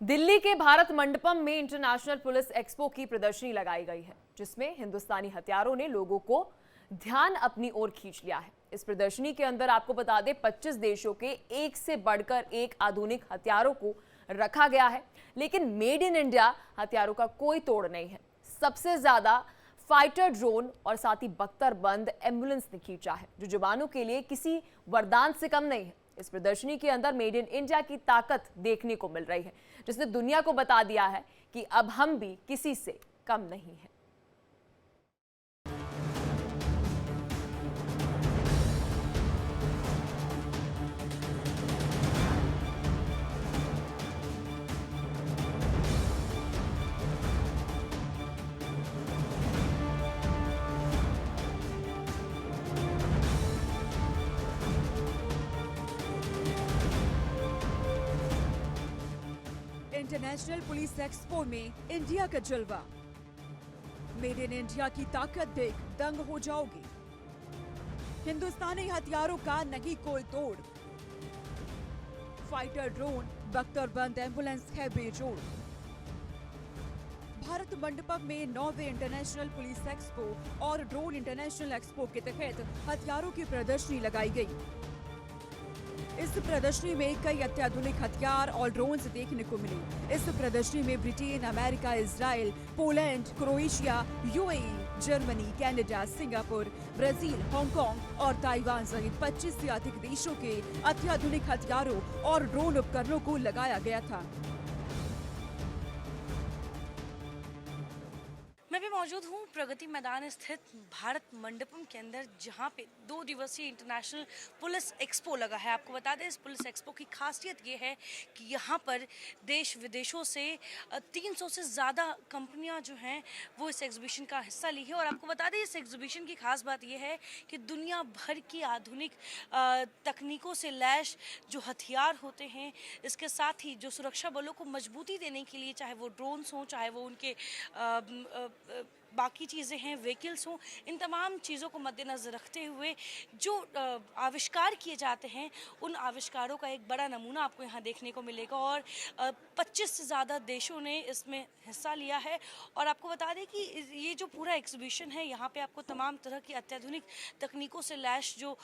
दिल्ली के भारत मंडपम में international police expo की प्रदर्शनी लगाई गई है, जिसमें हिंदुस्तानी हथियारों ने लोगों को ध्यान अपनी ओर खींच लिया है। इस प्रदर्शनी के अंदर आपको बता दें 25 देशों के एक से बढ़कर एक आधुनिक हथियारों को रखा गया है, लेकिन मेड इन इंडिया हथियारों का कोई तोड़ नहीं है। सबसे ज्यादा फाइटर ड्रोन और साथ ही बख्तरबंद एम्बुलेंस ने खींचा है, जो जवानों के लिए किसी वरदान से कम नहीं है। इस प्रदर्शनी के अंदर मेड इन इंडिया की ताकत देखने को मिल रही है, जिसने दुनिया को बता दिया है कि अब हम भी किसी से कम नहीं हैं। इंटरनेशनल पुलिस एक्सपो में इंडिया का जलवा। मेड इन इंडिया की ताकत देख दंग हो जाओगे। हिंदुस्तानी हथियारों का नहीं कोई तोड़। फाइटर ड्रोन, बख्तरबंद एम्बुलेंस है बेजोड़। भारत मंडपम में 9वें इंटरनेशनल पुलिस एक्सपो और ड्रोन इंटरनेशनल एक्सपो के तहत हथियारों की प्रदर्शनी लगाई गई। इस प्रदर्शनी में कई अत्याधुनिक हथियार और ड्रोन्स देखने को मिले। इस प्रदर्शनी में Britain, America, Israel, Poland, Croatia, UAE, Germany, Canada, Singapore, Brazil, Hong Kong और ताइवान सहित 25 से अधिक देशों के अत्याधुनिक हथियारों और ड्रोन उपकरणों को लगाया गया था। मैं भी मौजूद हूँ प्रगति मैदान स्थित भारत मंडपम के अंदर, जहाँ पे 2 दिवसीय इंटरनेशनल पुलिस एक्सपो लगा है। आपको बता दें, इस पुलिस एक्सपो की खासियत ये है कि यहाँ पर देश विदेशों से 300 से ज़्यादा कंपनियाँ जो हैं वो इस एग्जीबिशन का हिस्सा ली है। और आपको बता दें, इस एग्जीबिशन की खास बात ये है कि दुनिया भर की आधुनिक तकनीकों से लैस जो हथियार होते हैं, इसके साथ ही जो सुरक्षा बलों को मजबूती देने के लिए, चाहे वो ड्रोन्स हों, चाहे वो उनके बाकी चीज़ें हैं, व्हीकल्स हों, इन तमाम चीज़ों को मद्देनज़र रखते हुए जो आविष्कार किए जाते हैं, उन आविष्कारों का एक बड़ा नमूना आपको यहाँ देखने को मिलेगा। और 25 से ज़्यादा देशों ने इसमें हिस्सा लिया है। और आपको बता दें कि ये जो पूरा एग्जीबिशन है, यहाँ पे आपको तमाम तरह की अत्याधुनिक तकनीकों से लैस जो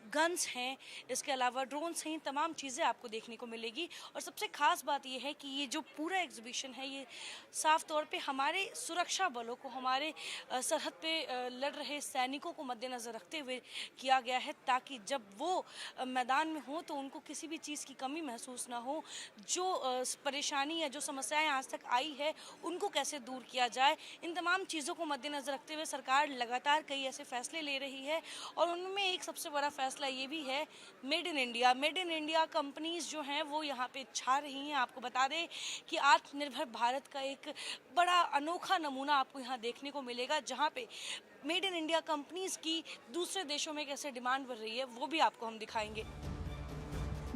गन्स हैं, इसके अलावा ड्रोन्स हैं, तमाम चीज़ें आपको देखने को मिलेगी। और सबसे ख़ास बात यह है कि ये जो पूरा एग्जीबिशन है, ये साफ तौर पे हमारे सुरक्षा बलों को, हमारे सरहद पे लड़ रहे सैनिकों को मद्देनज़र रखते हुए किया गया है, ताकि जब वो मैदान में हो तो उनको किसी भी चीज़ की कमी महसूस ना हो। जो परेशानी या जो समस्याएं आज तक आई है, उनको कैसे दूर किया जाए, इन तमाम चीज़ों को मद्देनज़र रखते हुए सरकार लगातार कई ऐसे फैसले ले रही है। और उनमें एक सबसे बड़ा फैसला ये भी है, made in India. Made in India companies जो हैं वो यहाँ पे छा रही हैं। आपको बता दें कि आत्मनिर्भर भारत का एक बड़ा अनोखा नमूना आपको यहाँ देखने को मिलेगा, जहाँ पे मेड इन इंडिया कंपनीज की दूसरे देशों में कैसे डिमांड बढ़ रही है, वो भी आपको हम दिखाएंगे।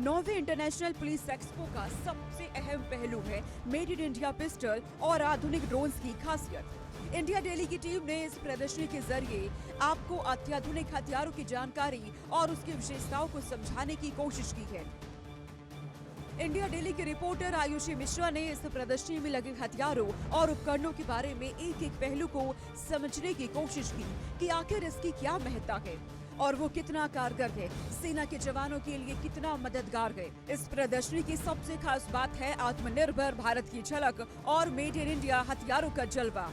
9वें इंटरनेशनल पुलिस एक्सपो का सबसे अहम पहलू है मेड इन इंडिया पिस्टल और आधुनिक ड्रोन्स की खासियत। इंडिया डेली की टीम ने इस प्रदर्शनी के जरिए आपको अत्याधुनिक हथियारों की जानकारी और उसकी विशेषताओं को समझाने की कोशिश की है। इंडिया डेली के रिपोर्टर आयुषी मिश्रा ने इस प्रदर्शनी में लगे हथियारों और उपकरणों के बारे में एक एक पहलू को समझने की कोशिश की कि आखिर इसकी क्या महत्ता है और वो कितना कारगर है, सेना के जवानों के लिए कितना मददगार है। इस प्रदर्शनी की सबसे खास बात है आत्मनिर्भर भारत की झलक और मेड इन इंडिया हथियारों का जलवा।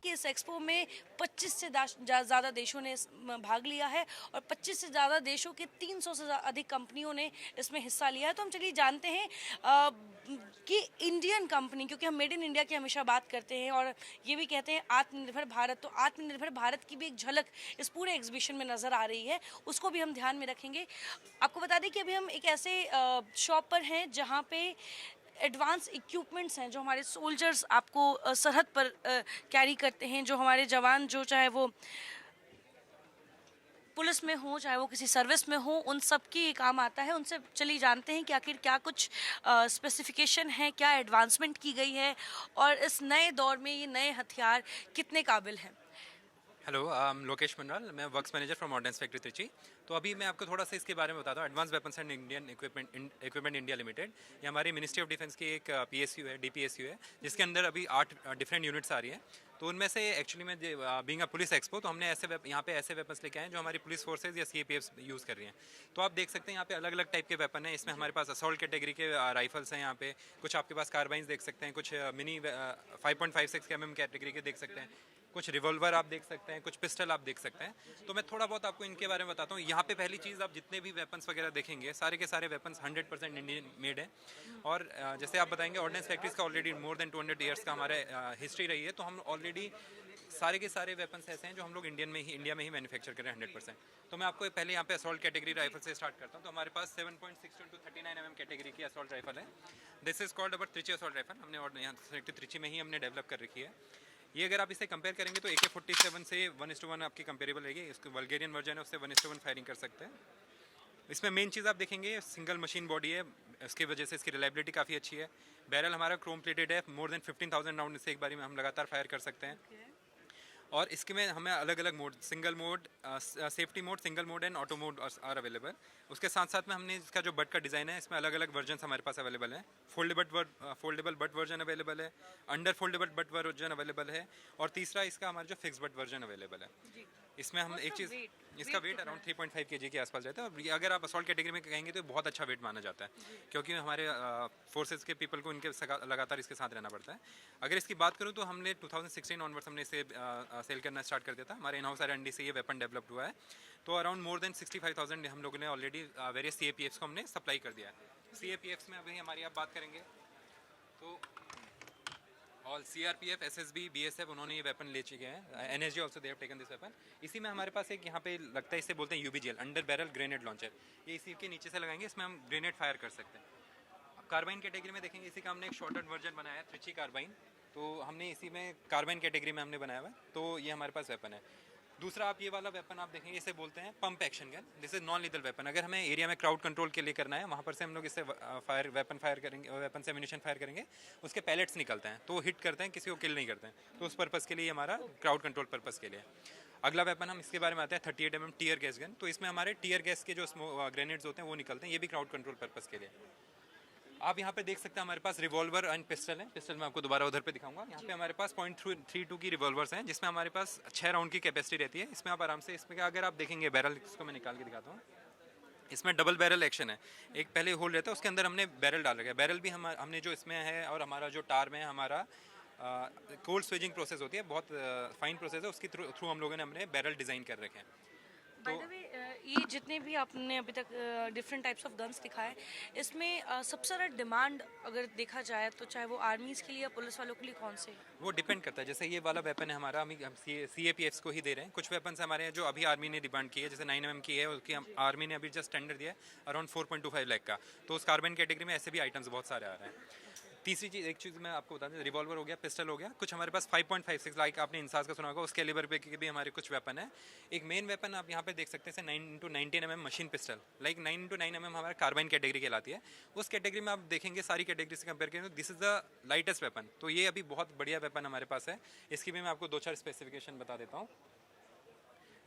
इस एक्सपो में 25 से ज़्यादा देशों ने भाग लिया है और 25 से ज़्यादा देशों के 300 से अधिक कंपनियों ने इसमें हिस्सा लिया है। तो हम चलिए जानते हैं कि इंडियन कंपनी, क्योंकि हम मेड इन इंडिया की हमेशा बात करते हैं और ये भी कहते हैं आत्मनिर्भर भारत, तो आत्मनिर्भर भारत की भी एक झलक इस पूरे एग्जीबिशन में नज़र आ रही है, उसको भी हम ध्यान में रखेंगे। आपको बता दें कि अभी हम एक ऐसे शॉप पर हैं जहाँ पे एडवांस इक्विपमेंट्स हैं जो हमारे सोल्जर्स आपको सरहद पर कैरी करते हैं, जो हमारे जवान, जो चाहे वो पुलिस में हो, चाहे वो किसी सर्विस में हो, उन सब की काम आता है। उनसे चलिए जानते हैं कि आखिर क्या कुछ स्पेसिफिकेशन है, क्या एडवांसमेंट की गई है और इस नए दौर में ये नए हथियार कितने काबिल हैं। हेलो, लोकेश मंडल, मैं works manager from ordnance factory Trichy. तो अभी मैं आपको थोड़ा सा इसके बारे में बताता हूँ। Advance weapons and Indian equipment India limited, ये हमारी मिनिस्ट्री ऑफ डिफेंस की एक PSU है, DPSU है, जिसके अंदर अभी 8 डिफरेंट यूनिट्स आ रही हैं। तो उनमें से एक्चुअली में बीइंग अ पुलिस एक्सपो, तो हमने यहाँ पे ऐसे वेपन्स लेके आए हैं जो हमारी पुलिस फोर्सेज या CAPF यूज़ कर रही हैं। तो आप देख सकते हैं यहाँ पे अलग अलग टाइप के वेपन हैं। इसमें हमारे पास असॉल्ट कैटेगरी के राइफल्स हैं, यहाँ पे कुछ आपके पास कार्बाइंस देख सकते हैं, कुछ मिनी 5.56 mm कैटेगरी के देख सकते हैं, कुछ रिवॉल्वर आप देख सकते हैं, कुछ पिस्टल आप देख सकते हैं। तो मैं थोड़ा बहुत आपको इनके बारे में बताता हूँ। यहाँ पे पहली चीज़, आप जितने भी वेपन्स वगैरह देखेंगे सारे के सारे वेपन्स 100% इंडियन मेड है। और जैसे आप बताएंगे, ऑर्डिनेंस फैक्ट्रीज का ऑलरेडी मोर देन 200 ईयर्स का हमारे हिस्ट्री रही है। तो हम ऑलरेडी सारे के सारे वेपन्स ऐसे हैं जो हम लोग इंडिया में ही मैन्युफैक्चर करें 100%। तो मैं आपको पहले यहाँ पे असॉल्ट कैटेगरी राइफल से स्टार्ट करता हूँ। तो हमारे पास 7.62 to 39 mm कैटेगरी की असॉल्ट राइफल है। This is called our Trichy assault rifle. हमने और यहाँ त्रिची में ही हमने डेवलप कर रखी है। ये अगर आप इसे कंपेयर करेंगे तो AK-47 से 1:1 आपकी कंपेरेबल रहेगी। इसको वल्गेरियन वर्जन है, उससे 1:1 फायरिंग कर सकते हैं। इसमें मेन चीज़ आप देखेंगे, सिंगल मशीन बॉडी है, इसकी वजह से इसकी रिलायबिलिटी काफ़ी अच्छी है। बैरल हमारा क्रोम प्लेटेड है, मोर देन 15,000 राउंड से एक बारी में हम लगातार फायर कर सकते हैं। और इसके में हमें अलग अलग mode, single mode, safety mode, single mode and auto mode are available. उसके साथ साथ में हमने इसका जो बट का डिज़ाइन है, इसमें अलग अलग वर्जन हमारे पास अवेलेबल है। फोल्डेबल बट वर्जन अवेलेबल है, under foldable but version available है, और तीसरा इसका हमारा जो फिक्स बट वर्जन अवेलेबल है। इसमें हम एक चीज़, इसका वेट अराउंड 3.5 kg के आसपास रहता है। और अगर आप असॉल्ट कैटेगरी में कहेंगे तो बहुत अच्छा वेट माना जाता है, क्योंकि हमारे फोर्सेज के पीपल को इनके लगातार इसके साथ रहना पड़ता है। अगर इसकी बात करूँ तो हमने 2016 ऑनवर्ड्स हमने इसे सेल करना स्टार्ट कर दिया था। हमारे इन हाउस R&D से ये वेपन डेवलप्ड हुआ है। तो अराउंड मोर देन 65,000 हम लोगों ने ऑलरेडी वेरियस CAPFs को हमने सप्लाई कर दिया है। CAPFs में अभी हमारी आप बात करेंगे तो ऑल CRPF, SSB, BSF, उन्होंने ये वेपन ले चुके हैं। NSG also they have taken this weapon. इसी में हमारे पास एक यहाँ पे लगता है, इसे बोलते हैं UBGL, under barrel grenade launcher. ये इसी के नीचे से लगाएंगे, इसमें हम ग्रेनेड फायर कर सकते हैं। अब कार्बाइन कैटेगरी में देखेंगे, इसी का हमने एक शॉर्टेड वर्जन बनाया है, त्रिची कार्बाइन। तो हमने इसी में कार्बाइन कैटेगरी में हमने बनाया हुआ है। तो ये हमारे पास वेपन है। दूसरा आप ये वाला वेपन आप देखेंगे, इसे बोलते हैं pump action gun. This is non lethal weapon. अगर हमें एरिया में क्राउड कंट्रोल के लिए करना है, वहाँ पर से हम लोग इससे वेपन फायर करेंगे, वेपन से एम्यूनिशन फायर करेंगे, उसके पैलेट्स निकलते हैं, तो वो हिट करते हैं, किसी को किल नहीं करते हैं। तो उस पर्पज़ के लिए हमारा क्राउड कंट्रोल पर्पज़ के लिए। अगला वेपन हम इसके बारे में आते हैं, 38 mm टीयर गैस गन। तो इसमें हमारे टीयर गैस के जो ग्रेनेड्स होते हैं वो निकलते हैं, ये भी क्राउड कंट्रोल पर्पज़ के लिए। आप यहाँ पे देख सकते हैं हमारे पास रिवॉल्वर एंड पिस्टल है। पिस्टल मैं आपको दोबारा उधर पे दिखाऊंगा। यहाँ पे हमारे पास 0.32 की रिवॉल्वर्स हैं, जिसमें हमारे पास 6 राउंड की कैपेसिटी रहती है। इसमें आप आराम से, इसमें अगर आप देखेंगे बैरल, इसको मैं निकाल के दिखाता हूँ। इसमें डबल बैरल एक्शन है। एक पहले होल रहता है, उसके अंदर हमने बैरल डाल रखा है। बैरल भी हमने जो इसमें है, और हमारा जो टार में है, हमारा कोल्ड स्वेजिंग प्रोसेस होती है, बहुत फाइन प्रोसेस है, उसके थ्रू हम लोगों ने हमने बैरल डिज़ाइन कर रखे हैं। बाय द वे, ये जितने भी आपने अभी तक डिफरेंट टाइप्स ऑफ गन्स दिखाए, इसमें सबसे ज़्यादा डिमांड अगर देखा जाए तो चाहे वो आर्मीज़ के लिए या पुलिस वालों के लिए, कौन से? वो डिपेंड करता है। जैसे ये वाला वेपन है हमारा, हम CAPFs को ही दे रहे हैं। कुछ वेपन्स हमारे हैं जो अभी आर्मी ने डिमांड की है, जैसे 9 mm की है, उसकी हम आर्मी ने अभी जस्ट टेंडर दिया है अराउंड 4.25 लाख का। तो उस कार्बाइन कैटेगरी में ऐसे भी आइटम्स बहुत सारे आ रहे हैं। तीसरी चीज़, एक चीज़ मैं आपको बता दूं, रिवॉल्वर हो गया, पिस्टल हो गया। कुछ हमारे पास 5.56 लाइक आपने इंसास का सुना होगा, उस कैलिबर पे के भी हमारे कुछ वेपन है। एक मेन वेपन आप यहाँ पे देख सकते हैं, 9x19 mm machine pistol. Like 9x9 mm हमारा कार्बाइन कैटेगरी कहलाती है। उस कैटेगरी में आप देखेंगे सारी कैटेगरी से कंपेयर करें तो this is the lightest weapon. तो ये अभी बहुत बढ़िया वेपन हमारे पास है। इसकी भी मैं आपको 2-4 स्पेसिफिकेशन बता देता हूँ।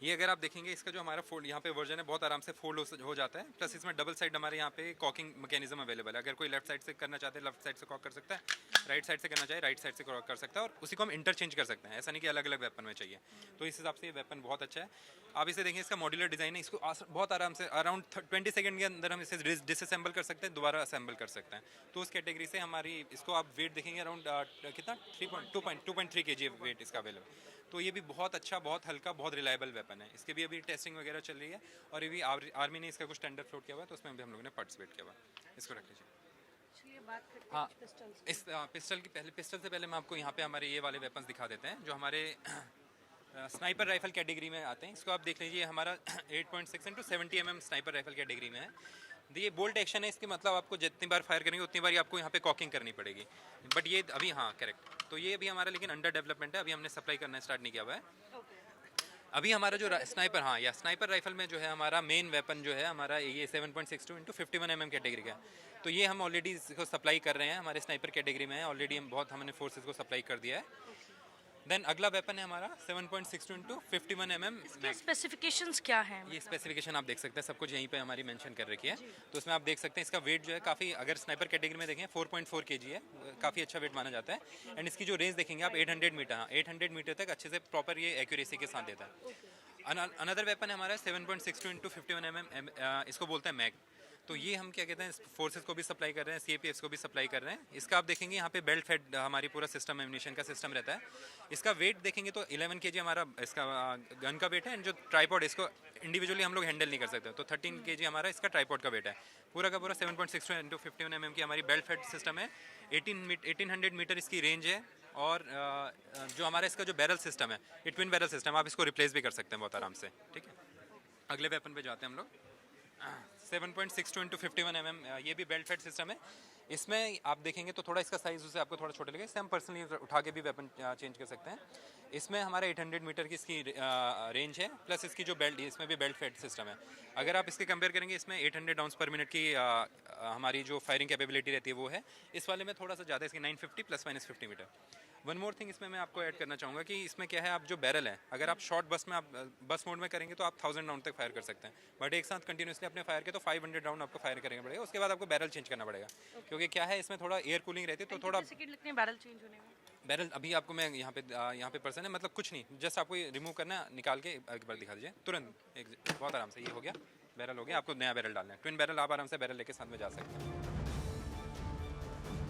ये अगर आप देखेंगे, इसका जो हमारा फोल्ड यहाँ पे वर्जन है, बहुत आराम से फोल्ड हो जाता है। प्लस इसमें डबल साइड हमारे यहाँ पे कॉकिंग मैकेनिज्म अवेलेबल है। अगर कोई लेफ्ट साइड से करना चाहते हैं, लेफ्ट साइड से कॉक कर सकता है, राइट साइड से करना चाहे, राइट साइड से कॉक कर सकता है, और उसी को हम इंटरचेंज कर सकते हैं। ऐसा नहीं कि अलग अलग वेपन में चाहिए। तो इस हिसाब से ये वेपन बहुत अच्छा है। आप इसे देखेंगे, इसका मॉड्यूलर डिज़ाइन है। इसको बहुत आराम से अराउंड 20 सेकंड के अंदर हम इसे डिसअसेंबल कर सकते हैं, दोबारा असेंबल कर सकते हैं। तो उस कैटेगरी से हमारी, इसको आप वेट देखेंगे अराउंड कितना 2.3 kg वेट इसका अवेलेबल। तो ये भी बहुत अच्छा, बहुत हल्का, बहुत रिलायबल वेपन है। इसके भी अभी टेस्टिंग वगैरह चल रही है, और ये भी आर्मी ने इसका कुछ टेंडर फ्लोट किया हुआ है, तो उसमें भी हम लोगों ने पार्टिसिपेट किया हुआ है। इसको रख लीजिए। चलिए बात करते हाँ, हैं पिस्टल्स। इस पिस्टल से पहले मैं आपको यहाँ पे हमारे ये वाले वेपन्स दिखा देते हैं, जो हमारे स्नाइपर राइफल कैटेगरी में आते हैं। इसको आप देख लीजिए, हमारा 8.6 into 70 mm sniper rifle category में है। ये बोल्ट एक्शन है। इसके मतलब आपको जितनी बार फायर करेंगे उतनी बार आपको यहाँ पे कॉकिंग करनी पड़ेगी। बट ये अभी, हाँ करेक्ट, तो ये अभी हमारा लेकिन अंडर डेवलपमेंट है, अभी हमने सप्लाई करना स्टार्ट नहीं किया हुआ है। अभी हमारा जो स्नाइपर, हाँ या स्नाइपर राइफल में जो है हमारा मेन वेपन जो है हमारा ये 7.62 into 51 mm कैटेगरी का है। तो ये हम ऑलरेडी इसको सप्लाई कर रहे हैं, हमारे स्नाइपर कैटेगरी में है ऑलरेडी। हमने फोर्सेस को सप्लाई कर दिया है। देन अगला वेपन है हमारा 7.62 इंटू 51 mm इसके स्पेसिफिकेशंस क्या हैं? ये स्पेसिफिकेशन आप देख सकते हैं, सब कुछ यहीं पे हमारी मेंशन कर रखी है। तो उसमें आप देख सकते हैं इसका वेट जो है काफ़ी, अगर स्नाइपर कैटेगरी में देखें 4.4 kg है, काफ़ी अच्छा वेट माना जाता है। एंड इसकी जो रेंज देखेंगे आप 800 मीटर, 800 मीटर तक अच्छे से प्रॉपर ये एक्यूरेसी के साथ देता है। अनदर वेपन है हमारा 7.62 इंटू 51 mm, इसको बोलते हैं मैग। तो ये हम क्या कहते हैं, फोर्सेस को भी सप्लाई कर रहे हैं, सीएपीएफ को भी सप्लाई कर रहे हैं। इसका आप देखेंगे यहाँ पे बेल्ट फेड हमारी पूरा सिस्टम, एम्यूनिशन का सिस्टम रहता है। इसका वेट देखेंगे तो 11 kg हमारा इसका गन का वेट है। एंड जो ट्राईपॉड, इसको इंडिविजुअली हम लोग हैंडल नहीं कर सकते, तो 13 kg हमारा इसका ट्राईपॉड का वेट है। पूरा का पूरा 7.62 इंटू 51 mm की हमारी बेल्ट फेड सिस्टम है। 1800 मीटर इसकी रेंज है। और जो हमारा इसका जो बैरल सिस्टम है, ये ट्विन बैरल सिस्टम, आप इसको रिप्लेस भी कर सकते हैं बहुत आराम से। ठीक है, अगले वेपन पे जाते हैं हम लोग। 7.62 इंटू 51 mm, ये भी बेल्ट फेड सिस्टम है। इसमें आप देखेंगे तो थोड़ा इसका साइज उससे आपको थोड़ा छोटा लगेगा, इससे हम पर्सनली उठा के भी वेपन चेंज कर सकते हैं। इसमें हमारा 800 मीटर की इसकी रेंज है, प्लस इसकी जो बेल्ट, इसमें भी बेल्ट फेड सिस्टम है। अगर आप इसके कंपेयर करेंगे, इसमें 800 राउंड्स पर मिनट की हमारी जो फायरिंग कैपेबिलिटी रहती है वो है। इस वाले में थोड़ा सा ज़्यादा, इसकी 950 plus minus 50 metre. One more thing इसमें मैं आपको ऐड करना चाहूँगा कि इसमें क्या है, आप जो बैरल है, अगर आप शॉर्ट बस में, आप बस मोड में करेंगे तो आप 1000 राउंड तक फायर कर सकते हैं। बट एक साथ कंटिन्यूसली अपने फायर के तो 500 राउंड आपको फायर करना पड़ेगा। उसके बाद आपको बैरल चेंज करना पड़ेगा, क्योंकि क्या है इसमें थोड़ा एयर कूलिंग रहती है, तो थोड़ा सेकंड लगते हैं बैरल चेंज होने में? बैरल अभी आपको मैं यहाँ पे पर्सन है, मतलब कुछ नहीं, जस्ट आपको रिमूव करना है, निकाल के एक बार दिखा दीजिए तुरंत, एक बहुत आराम से। ये हो गया, बैरल हो गया। आपको नया बैरल डालना है, ट्विन बैरल, आप आराम से बैरल लेके साथ में जा सकते हैं।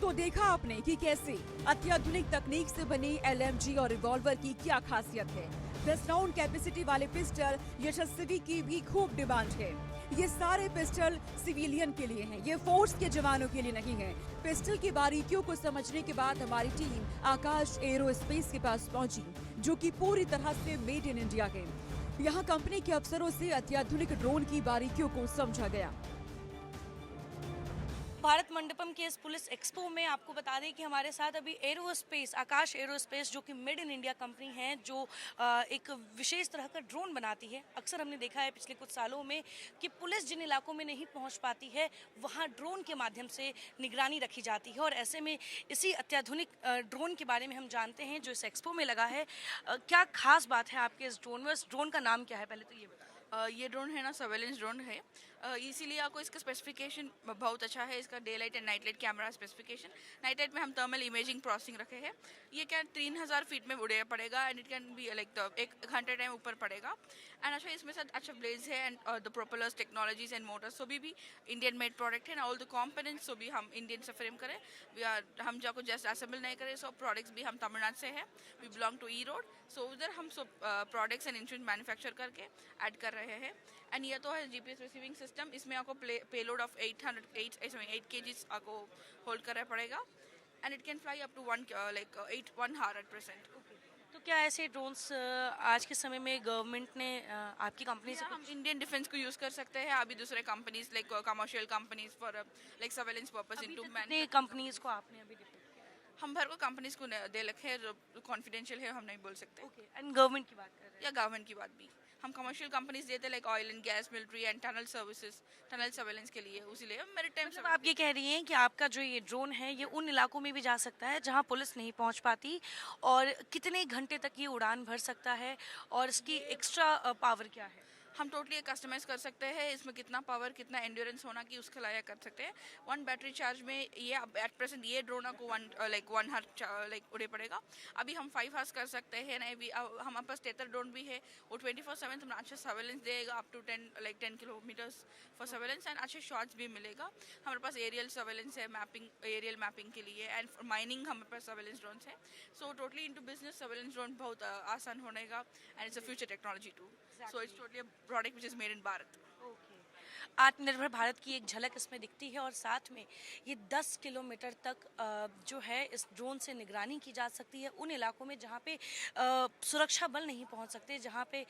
तो देखा आपने कि कैसे अत्याधुनिक तकनीक से बनी एलएमजी और रिवॉल्वर की क्या खासियत है। 10 राउंड कैपेसिटी वाले पिस्टल यशस्वी की भी खूब डिमांड है। ये सारे पिस्टल सिविलियन के लिए हैं, ये फोर्स के जवानों के लिए नहीं है। पिस्टल की बारीकियों को समझने के बाद हमारी टीम आकाश एरोस्पेस के पास पहुंची, जो कि पूरी तरह से मेड इन इंडिया है। यहाँ कंपनी के अफसरों से अत्याधुनिक ड्रोन की बारीकियों को समझा गया। भारत मंडपम के इस पुलिस एक्सपो में आपको बता दें कि हमारे साथ अभी एरोस्पेस, आकाश एरोस्पेस, जो कि मेड इन इंडिया कंपनी है, जो एक विशेष तरह का ड्रोन बनाती है। अक्सर हमने देखा है पिछले कुछ सालों में कि पुलिस जिन इलाकों में नहीं पहुंच पाती है, वहां ड्रोन के माध्यम से निगरानी रखी जाती है। और ऐसे में इसी अत्याधुनिक ड्रोन के बारे में हम जानते हैं जो इस एक्सपो में लगा है। क्या खास बात है आपके इस ड्रोन में? इस ड्रोन का नाम क्या है, पहले तो ये बताएं। ये ड्रोन है ना, सर्वेलेंस ड्रोन है, इसीलिए आपको इसका स्पेसिफिकेशन बहुत अच्छा है। इसका day light and night light camera specification. Night light में हम थर्मल इमेजिंग प्रोसेसिंग रखे हैं। ये क्या 3000 फीट में उड़े पड़ेगा and it can be like 100 time ऊपर पड़ेगा। एंड अच्छा इसमें साथ अच्छा ब्लेज है and the propellers technologies and motors so भी इंडियन मेड प्रोडक्ट है ना। ऑल द कॉम्पोनेंट्स सो भी हम इंडियन से फ्रेम करें, हम जाको जस्ट असेंबल नहीं करें। सो प्रोडक्ट्स भी हम तमिलनाडु से है, we belong to Erode. So उधर हम सब प्रोडक्ट्स एंड इंस्ट्रूमेंट मैन्युफैक्चर करके ऐड कर रहे हैं। एंड ये तो है जीपीएस रिसीविंग सिस्टम। इसमें आपको पेलोड ऑफ 8 kg आपको होल्ड करना पड़ेगा and it can fly up to 1 hour at present। तो क्या ऐसे ड्रोन्स आज के समय में गवर्नमेंट ने आपकी कंपनी से हम इंडियन डिफेंस को यूज कर सकते हैं। अभी दूसरे companies like commercial companies for like surveillance purpose into कितने कंपनीज को आपने अभी डिप्लॉय किया? हम भर को कंपनीज को दे रखे हैं, कॉन्फिडेंशियल है, हम नहीं बोल सकते। ओके, एंड गवर्नमेंट की बात कर रहे हैं? या गवर्नमेंट की बात भी हम कमर्शियल कंपनीज देते like oil and gas, military and tunnel services, tunnel surveillance के लिए। उसीलिए मेरे टाइम मतलब आप ये कह रही हैं कि आपका जो ये ड्रोन है ये उन इलाकों में भी जा सकता है जहां पुलिस नहीं पहुंच पाती, और कितने घंटे तक ये उड़ान भर सकता है, और इसकी एक्स्ट्रा पावर क्या है? हम टोटली कस्टमाइज कर सकते हैं। इसमें कितना पावर, कितना एंड्योरेंस होना कि उसके लायक कर सकते हैं। 1 बैटरी चार्ज में ये एट प्रेजेंट ये ड्रोन को 1 hour उड़े पड़ेगा। अभी हम 5 hours कर सकते हैं ना। अभी हमारे पास टेथर ड्रोन भी है, वो 24/7 हमें अच्छा सर्वेलेंस देगा, up to 10 kilometres for surveillance and अच्छे शॉट्स भी मिलेगा। हमारे पास एरियल सर्वेलेंस है, एरियल मैपिंग के लिए, एंड माइनिंग हमारे पास सर्वेलेंस ड्रोन है। So totally into business surveillance drone बहुत आसान होनेगा and it's a future technology too. So it's totally product which is made in Bharat. आत्मनिर्भर भारत की एक झलक इसमें दिखती है, और साथ में ये 10 किलोमीटर तक जो है इस ड्रोन से निगरानी की जा सकती है उन इलाकों में जहाँ पे सुरक्षा बल नहीं पहुँच सकते, जहाँ पे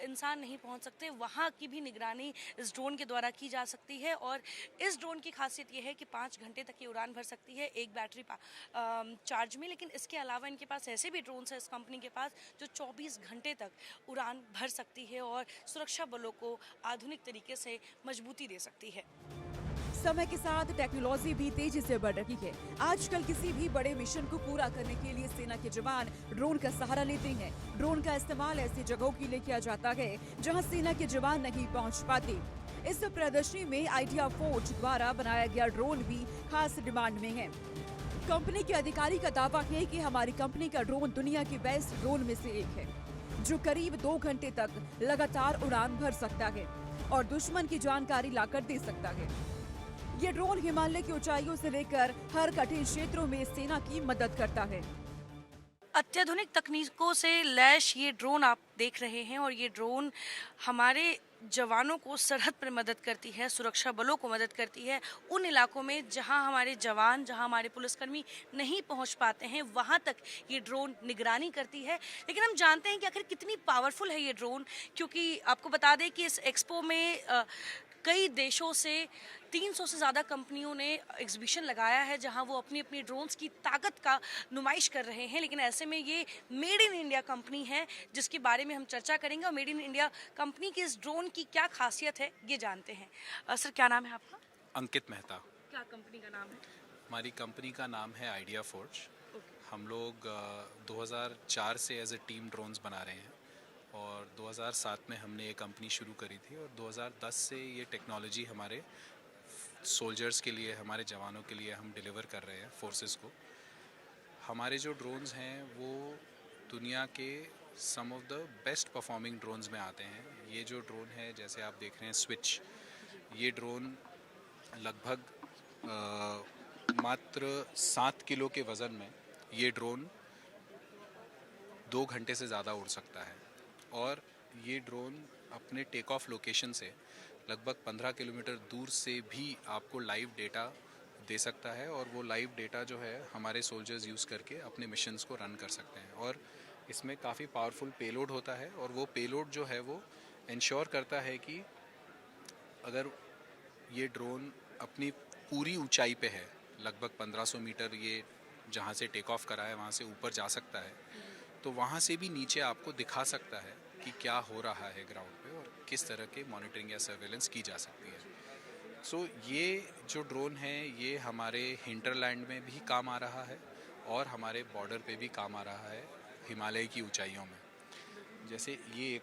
इंसान नहीं पहुँच सकते, वहाँ की भी निगरानी इस ड्रोन के द्वारा की जा सकती है। और इस ड्रोन की खासियत ये है कि 5 घंटे तक ये उड़ान भर सकती है एक बैटरी चार्ज में। लेकिन इसके अलावा इनके पास ऐसे भी ड्रोन्स हैं इस कंपनी के पास जो 24 घंटे तक उड़ान भर सकती है और सुरक्षा बलों को आधुनिक तरीके से मजबूती दे सकती है। समय के साथ टेक्नोलॉजी भी तेजी से बढ़ रही है। आजकल किसी भी बड़े मिशन को पूरा करने के लिए सेना के जवान ड्रोन का सहारा लेते हैं। ड्रोन का इस्तेमाल ऐसी जगहों के लिए किया जाता है जहां सेना के जवान नहीं पहुंच पाते। इस प्रदर्शनी में आइडिया फोर्ज द्वारा बनाया गया ड्रोन भी खास डिमांड में है। कंपनी के अधिकारी का दावा है कि हमारी कंपनी का ड्रोन दुनिया के बेस्ट ड्रोन में से एक है, जो करीब 2 घंटे तक लगातार उड़ान भर सकता है और दुश्मन की जानकारी लाकर दे सकता है। ये ड्रोन हिमालय की ऊंचाइयों से लेकर हर कठिन क्षेत्रों में सेना की मदद करता है। अत्याधुनिक तकनीकों से लैस ये ड्रोन आप देख रहे हैं और ये ड्रोन हमारे जवानों को सरहद पर मदद करती है, सुरक्षा बलों को मदद करती है। उन इलाकों में जहां हमारे जवान, जहां हमारे पुलिसकर्मी नहीं पहुंच पाते हैं, वहां तक ये ड्रोन निगरानी करती है। लेकिन हम जानते हैं कि आखिर कितनी पावरफुल है ये ड्रोन, क्योंकि आपको बता दें कि इस एक्सपो में कई देशों से 300 से ज़्यादा कंपनियों ने एग्जीबिशन लगाया है जहां वो अपनी अपनी ड्रोन्स की ताकत का नुमाइश कर रहे हैं। लेकिन ऐसे में ये मेड इन इंडिया कंपनी है जिसके बारे में हम चर्चा करेंगे और मेड इन इंडिया कंपनी की इस ड्रोन की क्या खासियत है ये जानते हैं। सर, क्या नाम है आपका? अंकित मेहता। क्या कंपनी का नाम है? हमारी कंपनी का नाम है आइडिया फोर्ज। हम लोग 2004 से एज ए टीम ड्रोन्स बना रहे हैं और 2007 में हमने ये कंपनी शुरू करी थी और 2010 से ये टेक्नोलॉजी हमारे सोल्जर्स के लिए, हमारे जवानों के लिए हम डिलीवर कर रहे हैं फोर्सेस को। हमारे जो ड्रोन्स हैं वो दुनिया के some of the best performing drones में आते हैं। ये जो ड्रोन है, जैसे आप देख रहे हैं स्विच, ये ड्रोन लगभग मात्र 7 किलो के वज़न में ये ड्रोन 2 घंटे से ज़्यादा उड़ सकता है और ये ड्रोन अपने टेक ऑफ लोकेशन से लगभग 15 किलोमीटर दूर से भी आपको लाइव डेटा दे सकता है और वो लाइव डेटा जो है हमारे सोल्जर्स यूज़ करके अपने मिशंस को रन कर सकते हैं। और इसमें काफ़ी पावरफुल पेलोड होता है और वो पेलोड जो है वो इंश्योर करता है कि अगर ये ड्रोन अपनी पूरी ऊंचाई पे है, लगभग 1500 मीटर ये जहाँ से टेक ऑफ करा है वहाँ से ऊपर जा सकता है, तो वहाँ से भी नीचे आपको दिखा सकता है कि क्या हो रहा है ग्राउंड पे और किस तरह के मॉनिटरिंग या सर्वेलेंस की जा सकती है। सो ये जो ड्रोन है ये हमारे हिंटरलैंड में भी काम आ रहा है और हमारे बॉर्डर पे भी काम आ रहा है हिमालय की ऊंचाइयों में। जैसे ये एक